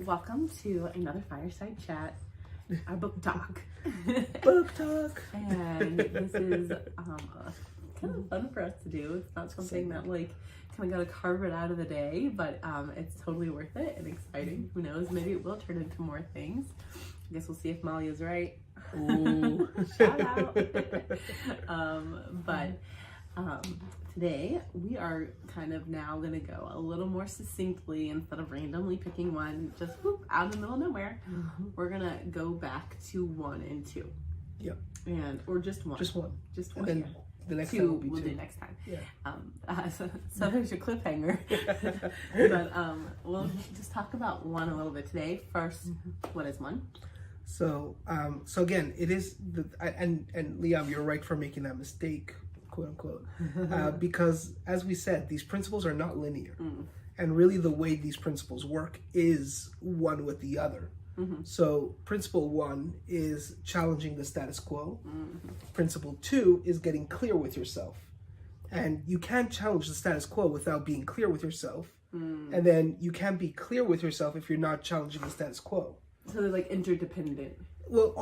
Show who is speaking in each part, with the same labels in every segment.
Speaker 1: welcome to another Fireside Chat, our book talk.
Speaker 2: Book talk.
Speaker 1: And this is kind of fun for us to do. It's not something that kind of gotta carve it out of the day, but it's totally worth it and exciting. Who knows? Maybe it will turn into more things. I guess we'll see if Molly is right.
Speaker 2: Ooh.
Speaker 1: Shout out. Today we are kind of now going to go a little more succinctly instead of randomly picking one just out in the middle of nowhere. We're going to go back to 1 and 2.
Speaker 2: Yep.
Speaker 1: Or just one.
Speaker 2: Just one.
Speaker 1: Just one.
Speaker 2: And then the next
Speaker 1: two
Speaker 2: time will be
Speaker 1: we'll
Speaker 2: two.
Speaker 1: do next time.
Speaker 2: Yeah.
Speaker 1: So there's your cliffhanger. But we'll just talk about 1 a little bit today. First, what is 1?
Speaker 2: So again, it is and Liam, you're right for making that mistake, quote unquote, because as we said, these principles are not linear, and really the way these principles work is one with the other. So principle 1 is challenging the status quo. Principle 2 is getting clear with yourself, and you can't challenge the status quo without being clear with yourself, and then you can't be clear with yourself if you're not challenging the status quo.
Speaker 1: So they're like interdependent.
Speaker 2: Well,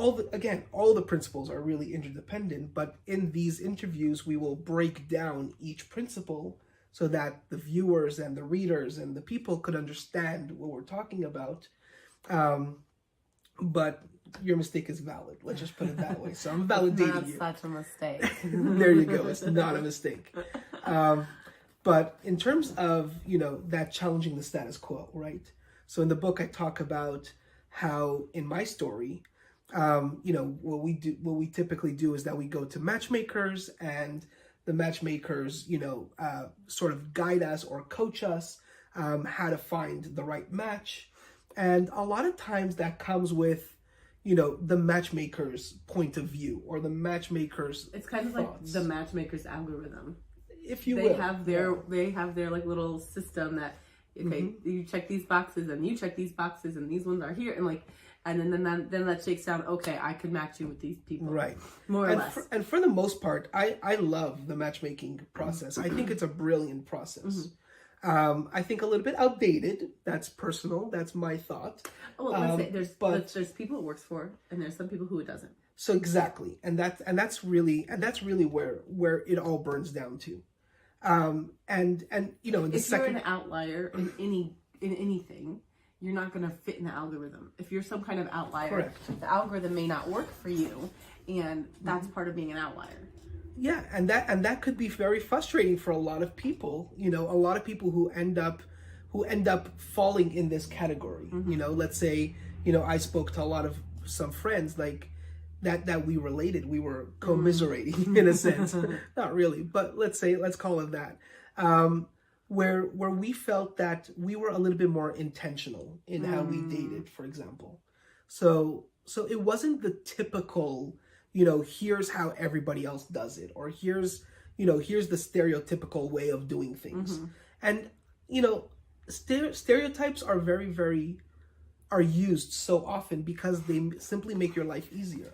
Speaker 2: all the principles are really interdependent, but in these interviews, we will break down each principle so that the viewers and the readers and the people could understand what we're talking about. But your mistake is valid. Let's just put it that way. So I'm validating you.
Speaker 1: That's such a mistake.
Speaker 2: There you go. It's not a mistake. But in terms of, that challenging the status quo, right? So in the book, I talk about how in my story, what we typically do is that we go to matchmakers, and the matchmakers, sort of guide us or coach us how to find the right match. And a lot of times that comes with, the matchmaker's point of view or the matchmaker's
Speaker 1: It's kind of
Speaker 2: thoughts.
Speaker 1: like the matchmaker's algorithm.
Speaker 2: If you
Speaker 1: they
Speaker 2: will.
Speaker 1: have their like little system that you check these boxes and you check these boxes and these ones are here and then that shakes down. Okay, I could match you with these people,
Speaker 2: Right.
Speaker 1: More or less.
Speaker 2: And for the most part, I love the matchmaking process. I think it's a brilliant process. I think a little bit outdated. That's personal. That's my thought.
Speaker 1: Well, let's say there's people it works for, and there's some people who it doesn't.
Speaker 2: So exactly, and that's really where it all burns down to. And in the
Speaker 1: if
Speaker 2: second,
Speaker 1: you're an outlier in anything, you're not going to fit in the algorithm. If you're some kind of outlier,
Speaker 2: correct,
Speaker 1: the algorithm may not work for you, and that's part of being an outlier.
Speaker 2: Yeah, and that could be very frustrating for a lot of people. A lot of people who end up falling in this category. Let's say, I spoke to some friends like that we related. We were commiserating in a sense, not really, but let's call it that. Where we felt that we were a little bit more intentional in how we dated, for example. So it wasn't the typical, here's how everybody else does it, or here's the stereotypical way of doing things. And, stereotypes are very, very, are used so often because they simply make your life easier.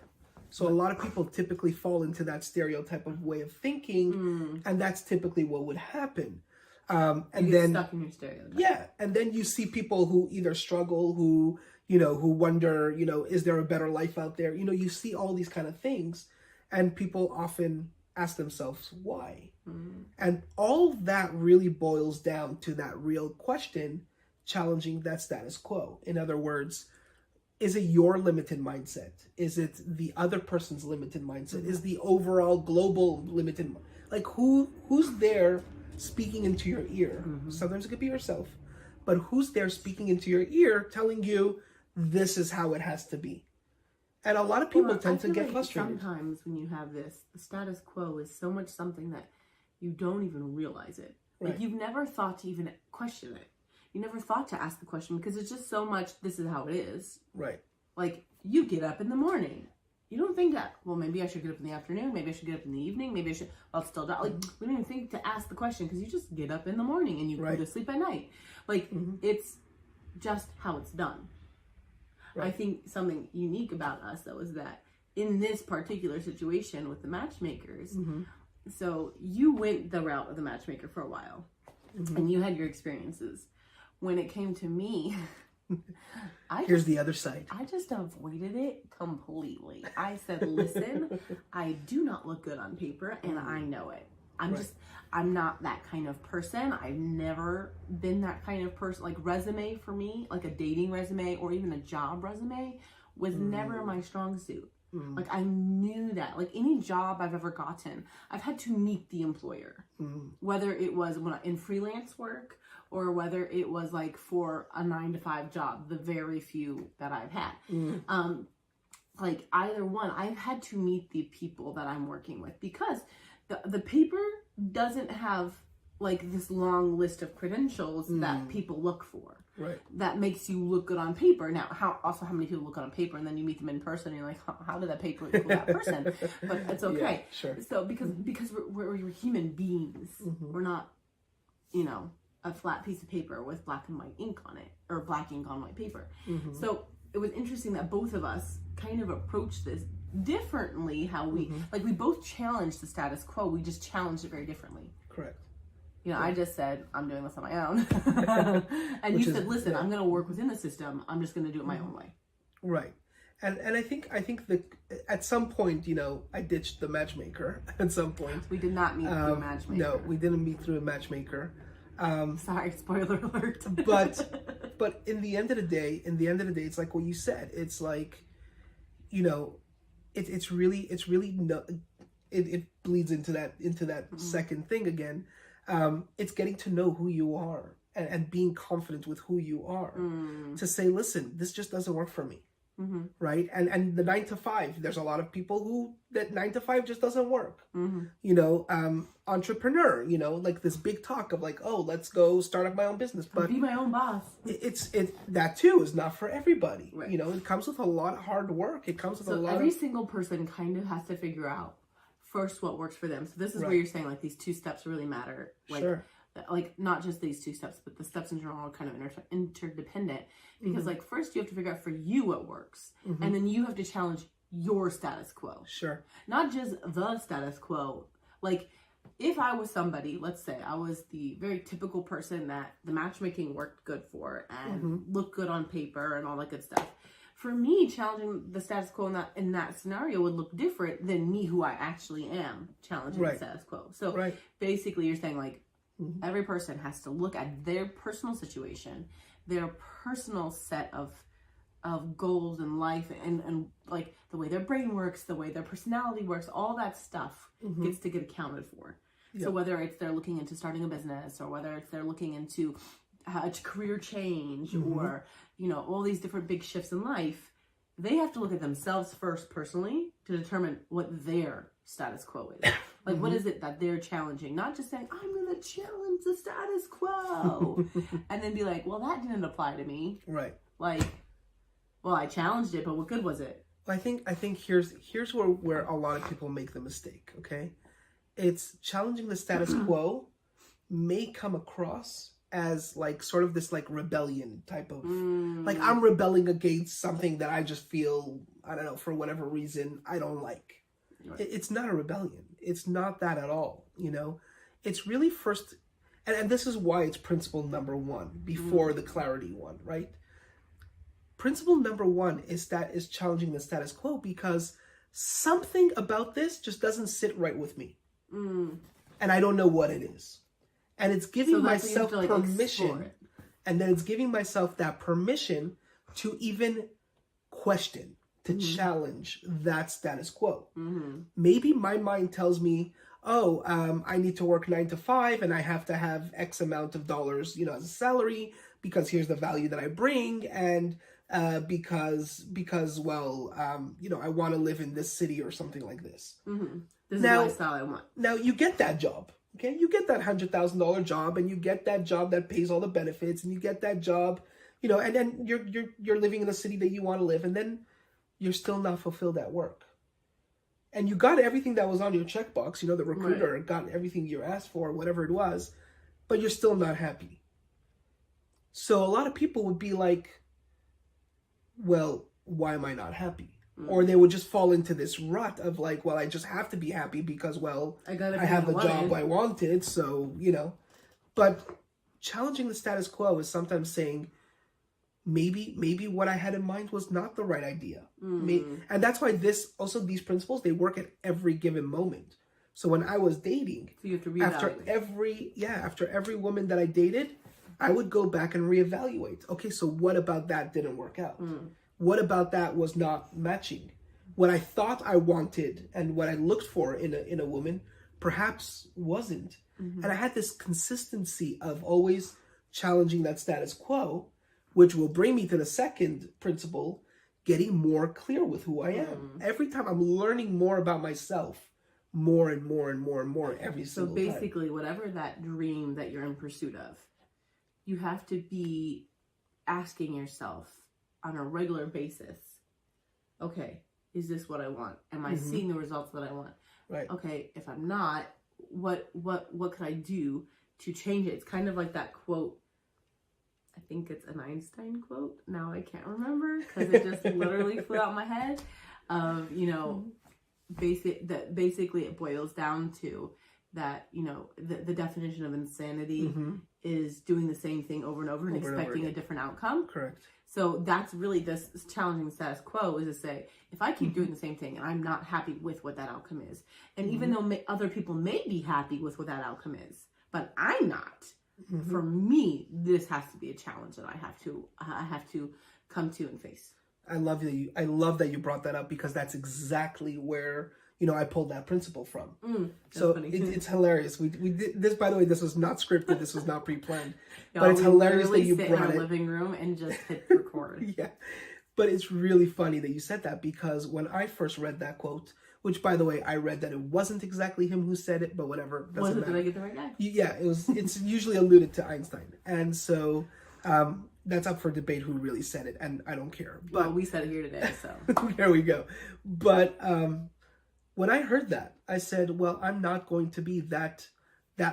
Speaker 2: So a lot of people typically fall into that stereotype of way of thinking, and that's typically what would happen. And
Speaker 1: you get stuck in your stereotype.
Speaker 2: Yeah, and then you see people who either struggle, who wonder, is there a better life out there? You see all these kind of things, and people often ask themselves why. And all that really boils down to that real question, challenging that status quo. In other words, is it your limited mindset? Is it the other person's limited mindset? Is the overall global limited, who's there speaking into your ear? Sometimes it could be yourself, but who's there speaking into your ear telling you this is how it has to be? And a lot of people tend to get frustrated.
Speaker 1: Sometimes when you have this, the status quo is so much something that you don't even realize it. Like you've never thought to even question it. You never thought to ask the question because it's just so much, this is how it is.
Speaker 2: Right.
Speaker 1: Like you get up in the morning. You don't think that, well, maybe I should get up in the afternoon. Maybe I should get up in the evening. Maybe I should, well, it's still dark. We don't even think to ask the question because you just get up in the morning and you go to sleep at night. It's just how it's done. Right. I think something unique about us, though, is that in this particular situation with the matchmakers, so you went the route of the matchmaker for a while and you had your experiences. When it came to me,
Speaker 2: Here's the other side.
Speaker 1: I just avoided it completely. I said, listen, I do not look good on paper, and I know it. I'm not that kind of person. I've never been that kind of person. Like, resume for me, like a dating resume or even a job resume, was never my strong suit. Like, I knew that. Like, any job I've ever gotten, I've had to meet the employer. Whether it was in freelance work or whether it was like for a 9-to-5 job, the very few that I've had. Like, either one, I've had to meet the people that I'm working with, because the paper doesn't have like this long list of credentials that people look for.
Speaker 2: Right.
Speaker 1: That makes you look good on paper. Now, how many people look good on paper, and then you meet them in person and you're like, how did that paper equal that person? But it's okay.
Speaker 2: Yeah, sure.
Speaker 1: So because we're human beings. We're not, a flat piece of paper with black and white ink on it, or black ink on white paper. So it was interesting that both of us kind of approached this differently. How we we both challenged the status quo. We just challenged it very differently.
Speaker 2: Correct.
Speaker 1: I just said, I'm doing this on my own. And you said, listen, I'm going to work within the system. I'm just going to do it my own way.
Speaker 2: Right. And I think that at some point, I ditched the matchmaker at some point.
Speaker 1: We did not meet through a matchmaker.
Speaker 2: No, we didn't meet through a matchmaker.
Speaker 1: Sorry, spoiler alert.
Speaker 2: but in the end of the day, it's like what you said. It's like, it bleeds into that second thing again. It's getting to know who you are and being confident with who you are, to say, listen, this just doesn't work for me. Right. And the 9-to-5, there's a lot of people who that 9-to-5 just doesn't work. Entrepreneur, like this big talk of like, oh, let's go start up my own business, but
Speaker 1: be my own boss.
Speaker 2: It's that too is not for everybody.
Speaker 1: Right.
Speaker 2: It comes with a lot of hard work. It comes with a lot.
Speaker 1: Every single person kind of has to figure out first what works for them. So this is where you're saying like these 2 steps really matter. Like,
Speaker 2: sure.
Speaker 1: Like not just these 2 steps, but the steps in general are kind of interdependent. Because like first you have to figure out for you what works, and then you have to challenge your status quo.
Speaker 2: Sure.
Speaker 1: Not just the status quo. Like, if I was somebody, let's say I was the very typical person that the matchmaking worked good for and looked good on paper and all that good stuff. For me, challenging the status quo in that scenario would look different than me, who I actually am, challenging the status quo. So basically you're saying like, every person has to look at their personal situation, their personal set of goals in life, and like the way their brain works, the way their personality works, all that stuff gets to get accounted for. So whether it's they're looking into starting a business, or whether it's they're looking into a career change, or all these different big shifts in life, they have to look at themselves first personally to determine what their status quo is. Like, what is it that they're challenging? Not just saying, I'm going to challenge the status quo. And then be like, well, that didn't apply to me.
Speaker 2: Right.
Speaker 1: Like, well, I challenged it, but what good was it?
Speaker 2: I think here's where a lot of people make the mistake, okay? It's challenging the status quo may come across as like sort of this like rebellion type of, like I'm rebelling against something that I just feel, I don't know, for whatever reason, I don't like. Right. It's not a rebellion. It's not that at all. It's really first, and this is why it's principle number 1 before the clarity one, right? Principle number 1 is challenging the status quo because something about this just doesn't sit right with me. And I don't know what it is. And it's giving myself permission. And then it's giving myself that permission to even question, to challenge that status quo. Maybe my mind tells me, oh, I need to work 9-to-5 and I have to have X amount of dollars, as a salary, because here's the value that I bring, and because I want to live in this city or something like this.
Speaker 1: This is the lifestyle I want. Now
Speaker 2: you get that job. Okay, you get that $100,000 job, and you get that job that pays all the benefits, and you get that job, and then you're living in the city that you want to live, and then you're still not fulfilled at work. And you got everything that was on your checkbox, the recruiter got everything you asked for, whatever it was, but you're still not happy. So a lot of people would be like, well, why am I not happy? Or they would just fall into this rut of like, well, I just have to be happy because, well, I have the job I wanted. So, but challenging the status quo is sometimes saying, maybe what I had in mind was not the right idea.
Speaker 1: Mm.
Speaker 2: And that's why these principles, they work at every given moment. So when I was dating,
Speaker 1: So you have to
Speaker 2: after every woman that I dated, I would go back and reevaluate. Okay, so what about that didn't work out? What about that was not matching? What I thought I wanted and what I looked for in a woman perhaps wasn't. And I had this consistency of always challenging that status quo, which will bring me to the second principle, getting more clear with who I am. Every time I'm learning more about myself, more and more and more and more every single time.
Speaker 1: So basically, whatever that dream that you're in pursuit of, you have to be asking yourself on a regular basis, okay, is this what I want? Am I seeing the results that I want?
Speaker 2: Right.
Speaker 1: Okay, if I'm not, what could I do to change it? It's kind of like that quote. I think it's an Einstein quote. Now I can't remember because it just literally flew out my head. Basically it boils down to that, the definition of insanity is doing the same thing over and over and expecting a different outcome.
Speaker 2: Correct.
Speaker 1: So that's really this challenging status quo, is to say, if I keep doing the same thing and I'm not happy with what that outcome is, and even though other people may be happy with what that outcome is, but I'm not, for me, this has to be a challenge that I have to come to and face.
Speaker 2: I love that you brought that up, because that's exactly where I pulled that principle from. So it's hilarious. We did this, by the way. This was not scripted. This was not pre-planned. But it's hilarious that you brought it.
Speaker 1: In our living room and just hit record.
Speaker 2: Yeah, but it's really funny that you said that, because when I first read that quote, which, by the way, I read that it wasn't exactly him who said it, but whatever.
Speaker 1: Was it? Did I get the right guy?
Speaker 2: Yeah, it was. It's usually alluded to Einstein, and so that's up for debate who really said it, and I don't care. But
Speaker 1: well, we said it here today, so
Speaker 2: there we go. But when I heard that, I said, well, I'm not going to be that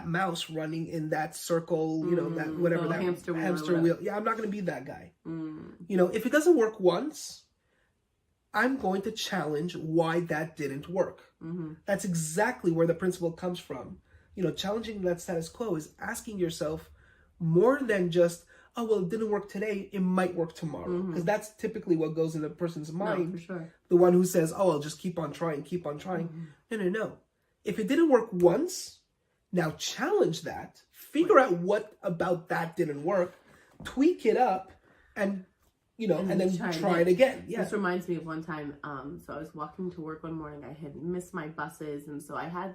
Speaker 2: mouse running in that circle, that whatever, that hamster wheel. Yeah, I'm not going to be that guy. If it doesn't work once, I'm going to challenge why that didn't work. That's exactly where the principle comes from. Challenging that status quo is asking yourself more than just, oh, well, it didn't work today, it might work tomorrow. Because that's typically what goes in a person's mind.
Speaker 1: No, for sure.
Speaker 2: The one who says, oh, I'll just keep on trying. No. If it didn't work once, now challenge that. Figure out what about that didn't work. Tweak it up and then try it again. Yeah.
Speaker 1: This reminds me of one time, so I was walking to work one morning. I had missed my buses, and so I had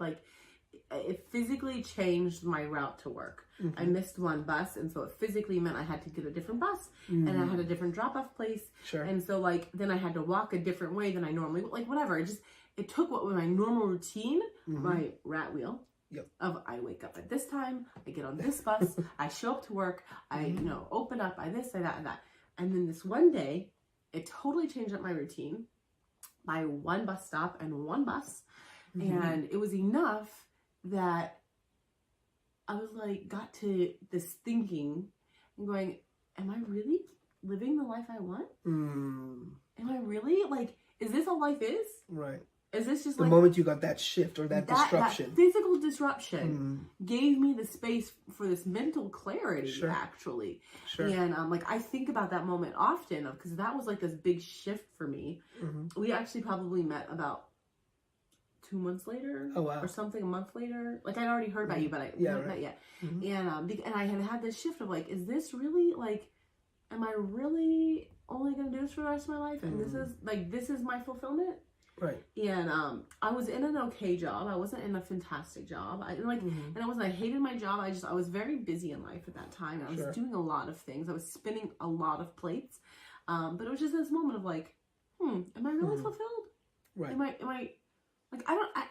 Speaker 1: it physically changed my route to work. I missed one bus, and so it physically meant I had to get a different bus, and I had a different drop-off place.
Speaker 2: Sure.
Speaker 1: And so then I had to walk a different way than I normally would. Whatever. It took what was my normal routine, my rat wheel.
Speaker 2: Yep.
Speaker 1: Of I wake up at this time, I get on this bus, I show up to work, I open up, I this, I that, and that. And then this one day, it totally changed up my routine by one bus stop and one bus. And it was enough that I was got to this thinking and going, am I really living the life I want? Am I really, is this all life is?
Speaker 2: Right.
Speaker 1: Is this just
Speaker 2: the moment you got that shift or that disruption?
Speaker 1: That physical disruption gave me the space for this mental clarity, actually.
Speaker 2: Sure.
Speaker 1: And I think about that moment often, because that was this big shift for me. We actually probably met about 2 months later.
Speaker 2: Oh, wow.
Speaker 1: Or something, a month later. I'd already heard about you, but we hadn't met yet. And I had this shift of is this really am I really only going to do this for the rest of my life? And this is my fulfillment?
Speaker 2: Right.
Speaker 1: And I was in an okay job. I wasn't in a fantastic job. I hated my job. I was very busy in life at that time. I was doing a lot of things. I was spinning a lot of plates. But it was just this moment of am I really fulfilled?
Speaker 2: Right.
Speaker 1: Am I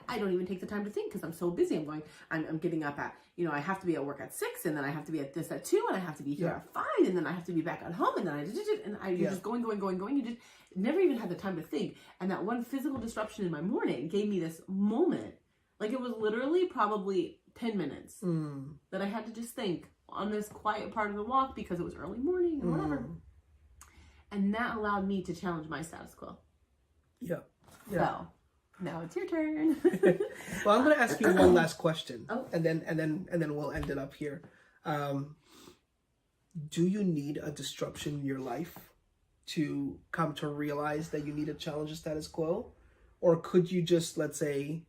Speaker 1: I don't even take the time to think, because I'm so busy. I'm getting up at, I have to be at work at 6, and then I have to be at this at 2, and I have to be here at 5, and then I have to be back at home, and then you're just going. You just never even had the time to think. And that one physical disruption in my morning gave me this moment. It was literally probably 10 minutes that I had to just think on this quiet part of the walk, because it was early morning and whatever. And that allowed me to challenge my status quo.
Speaker 2: Yeah.
Speaker 1: So now it's your turn.
Speaker 2: Well, I'm going to ask you one last question,
Speaker 1: oh.
Speaker 2: and then we'll end it up here. do you need a disruption in your life to come to realize that you need to challenge the status quo? Or could you just, let's say,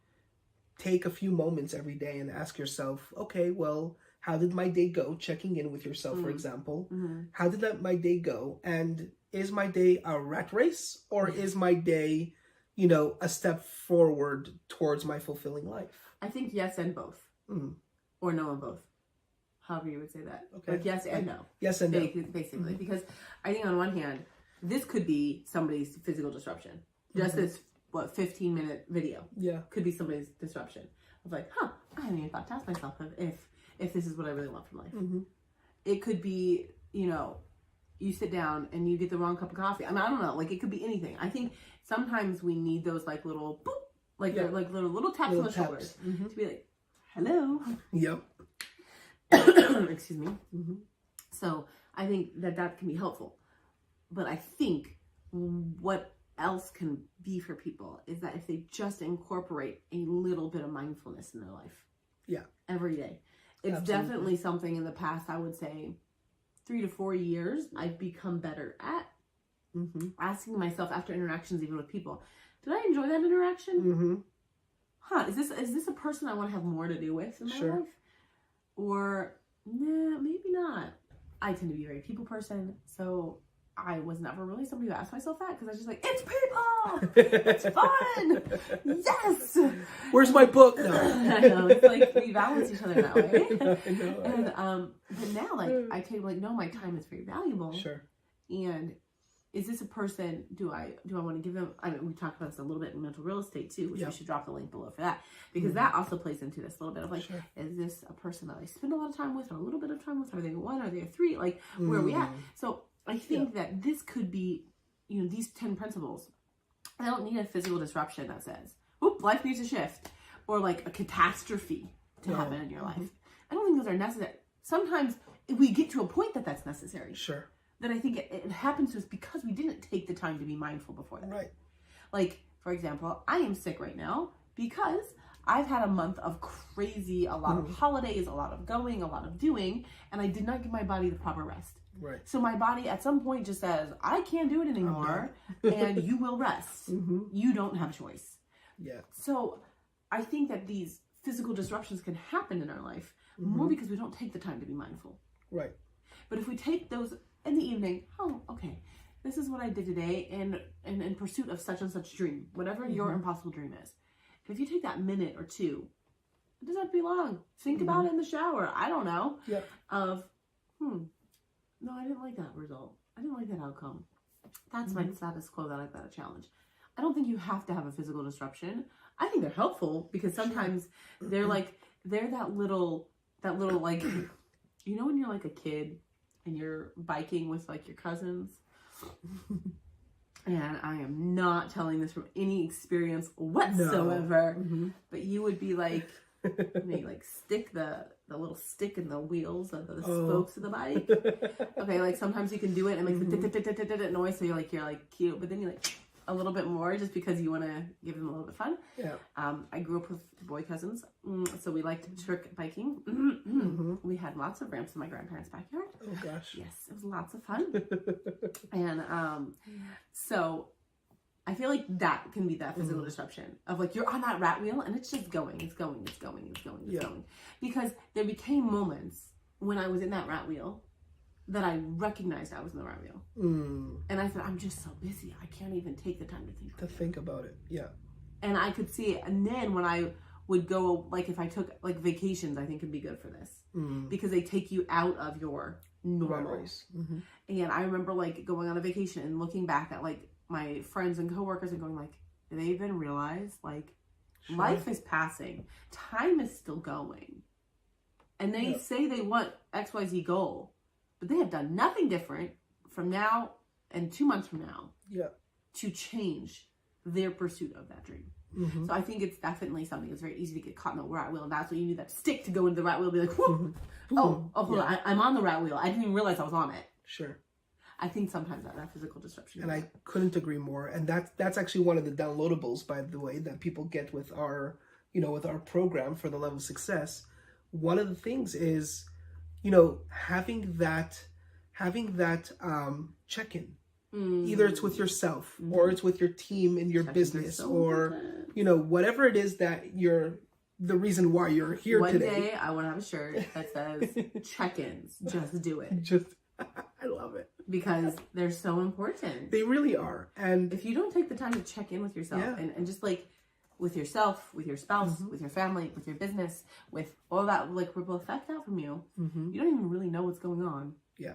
Speaker 2: take a few moments every day and ask yourself, okay, well, how did my day go? Checking in with yourself, for example. How did my day go? And is my day a rat race? Or is my day, a step forward towards my fulfilling life?
Speaker 1: I think yes and both. Or no and both. However you would say that.
Speaker 2: Okay.
Speaker 1: Like yes and no.
Speaker 2: Yes and no.
Speaker 1: Basically. Because I think on one hand, this could be somebody's physical disruption. Just this, 15-minute video.
Speaker 2: Yeah.
Speaker 1: Could be somebody's disruption. Of like, I haven't even thought to ask myself if this is what I really want from life. It could be, you sit down and you get the wrong cup of coffee. I mean, I don't know. Like, it could be anything. I think sometimes we need those, like, little boop, like little taps on the shoulders to be like, hello.
Speaker 2: Yep.
Speaker 1: Excuse me. So I think that can be helpful. But I think what else can be for people is that if they just incorporate a little bit of mindfulness in their life.
Speaker 2: Yeah.
Speaker 1: Every day. It's definitely something in the past, I would say, 3 to 4 years, I've become better at asking myself after interactions, even with people, did I enjoy that interaction? Is this a person I want to have more to do with in my life? Or, nah, maybe not. I tend to be a very people person, so I was never really somebody who asked myself that, because I was just like, it's people! It's fun! Yes!
Speaker 2: Where's my book now?
Speaker 1: I know, it's like we balance each other that way.
Speaker 2: I know.
Speaker 1: And but now, like, I take, like, no, my time is very valuable.
Speaker 2: Sure.
Speaker 1: And is this a person, do I want to give them, I mean, we talked about this a little bit in mental real estate too, which we should drop the link below for that, because that also plays into this a little bit of like, is this a person that I spend a lot of time with, or a little bit of time with? Are they a 1? Are they a 3? Like, where are we at? So I think that this could be, these 10 principles. I don't need a physical disruption that says, oop, life needs a shift, or like a catastrophe to happen in your life. I don't think those are necessary. Sometimes we get to a point that that's necessary.
Speaker 2: Sure.
Speaker 1: That I think it happens to us because we didn't take the time to be mindful before that.
Speaker 2: Right.
Speaker 1: Like, for example, I am sick right now because I've had a month of crazy, a lot of holidays, a lot of going, a lot of doing, and I did not give my body the proper rest.
Speaker 2: Right.
Speaker 1: So my body at some point just says, I can't do it anymore, and you will rest. You don't have a choice.
Speaker 2: Yeah.
Speaker 1: So I think that these physical disruptions can happen in our life more because we don't take the time to be mindful.
Speaker 2: Right.
Speaker 1: But if we take those in the evening, okay, this is what I did today in pursuit of such and such dream, whatever your impossible dream is. And if you take that minute or two, it doesn't have to be long. Think about it in the shower. I don't know.
Speaker 2: Yep.
Speaker 1: No, I didn't like that result. I didn't like that outcome. That's my status quo that I've got to challenge. I don't think you have to have a physical disruption. I think they're helpful because sometimes they're like, they're that little like, when you're like a kid and you're biking with like your cousins, and I am not telling this from any experience whatsoever, but you would be like, like stick the little stick in the wheels of the spokes of the bike. Okay, like sometimes you can do it and make the noise, so you're like cute, but then you like a little bit more just because you want to give them a little bit of fun. Yeah. I grew up with boy cousins, so we liked trick biking. We had lots of ramps in my grandparents' backyard.
Speaker 2: Oh gosh.
Speaker 1: Yes, it was lots of fun. And so I feel like that can be that physical disruption of like you're on that rat wheel and it's just going. Because there became moments when I was in that rat wheel that I recognized I was in the rat wheel. And I said, I'm just so busy. I can't even take the time to think
Speaker 2: about it. Yeah.
Speaker 1: And I could see it. And then when I would go, like if I took like vacations, I think could be good for this. Because they take you out of your normal. And I remember like going on a vacation and looking back at like my friends and coworkers and going like, do they even realize like life is passing, time is still going, and they say they want XYZ goal, but they have done nothing different from now and 2 months from now to change their pursuit of that dream. So I think it's definitely something that's very easy to get caught in the rat wheel, and that's when you need that stick to go into the rat wheel and be like, whoa, hold on, I'm on the rat wheel. I didn't even realize I was on it.
Speaker 2: Sure.
Speaker 1: I think sometimes that physical disruption.
Speaker 2: And I couldn't agree more. And that's actually one of the downloadables, by the way, that people get with our, with our program for the level of success. One of the things is, having that having that check-in. Either it's with yourself or it's with your team in your business or, you know, whatever it is that the reason why you're here today.
Speaker 1: One day I want to have a shirt that says check-ins. Just do it.
Speaker 2: I love it.
Speaker 1: Because they're so important.
Speaker 2: They really are. And
Speaker 1: if you don't take the time to check in with yourself and just like with yourself, with your spouse, with your family, with your business, with all that like ripple effect out from you, you don't even really know what's going on.
Speaker 2: Yeah.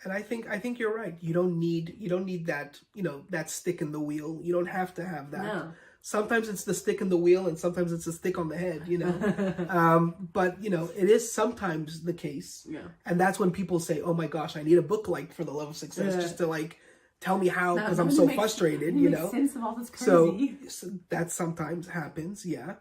Speaker 2: And I think you're right. You don't need that, you know, that stick in the wheel. You don't have to have that.
Speaker 1: No.
Speaker 2: Sometimes it's the stick in the wheel and sometimes it's a stick on the head, you know. But, you know, it is sometimes the case.
Speaker 1: Yeah.
Speaker 2: And that's when people say, oh my gosh, I need a book like for the love of success just to like tell me how, because I'm so frustrated, you know.
Speaker 1: Sense of all this crazy.
Speaker 2: So that sometimes happens, yeah.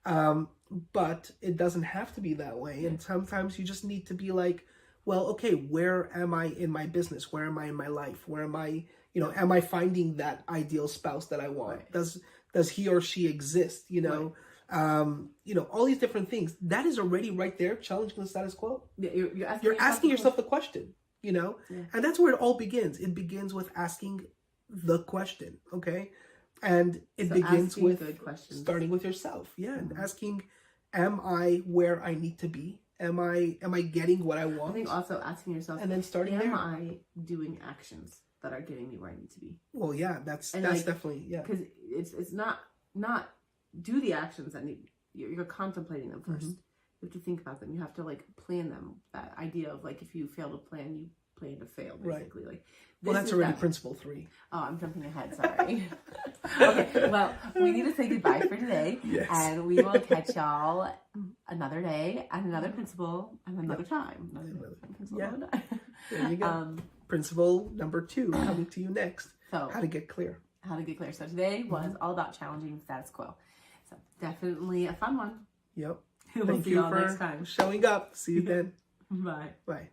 Speaker 2: But it doesn't have to be that way. And sometimes you just need to be like, well, okay, where am I in my business? Where am I in my life? Where am I, you know, am I finding that ideal spouse that I want? Right. Does he or she exist? You know, you know, all these different things. That is already right there, challenging the status quo.
Speaker 1: Yeah,
Speaker 2: you're asking yourself the question, you know? Yeah. And that's where it all begins. It begins with asking the question, okay? And it begins with starting with yourself. Yeah, and asking, am I where I need to be? Am I getting what I want?
Speaker 1: I think also asking yourself,
Speaker 2: and then starting
Speaker 1: am I doing actions that are getting me where I need to be?
Speaker 2: Well, yeah, that's definitely, yeah.
Speaker 1: Because it's not do the actions that you're contemplating them first. You have to think about them. You have to like plan them. That idea of like if you fail to plan, you plan to fail. Basically, like.
Speaker 2: Well, that's already principle 3.
Speaker 1: Oh, I'm jumping ahead. Sorry. Okay, well, we need to say goodbye for today.
Speaker 2: Yes.
Speaker 1: And we will catch y'all another day and another principle and another time.
Speaker 2: Another there you go. Principle number 2 coming to you next.
Speaker 1: So,
Speaker 2: how to get clear.
Speaker 1: How to get clear. So today was all about challenging the status quo. So definitely a fun one.
Speaker 2: Yep.
Speaker 1: We'll
Speaker 2: Thank
Speaker 1: see
Speaker 2: you
Speaker 1: y'all next time.
Speaker 2: Showing up. See you then.
Speaker 1: Bye.
Speaker 2: Bye.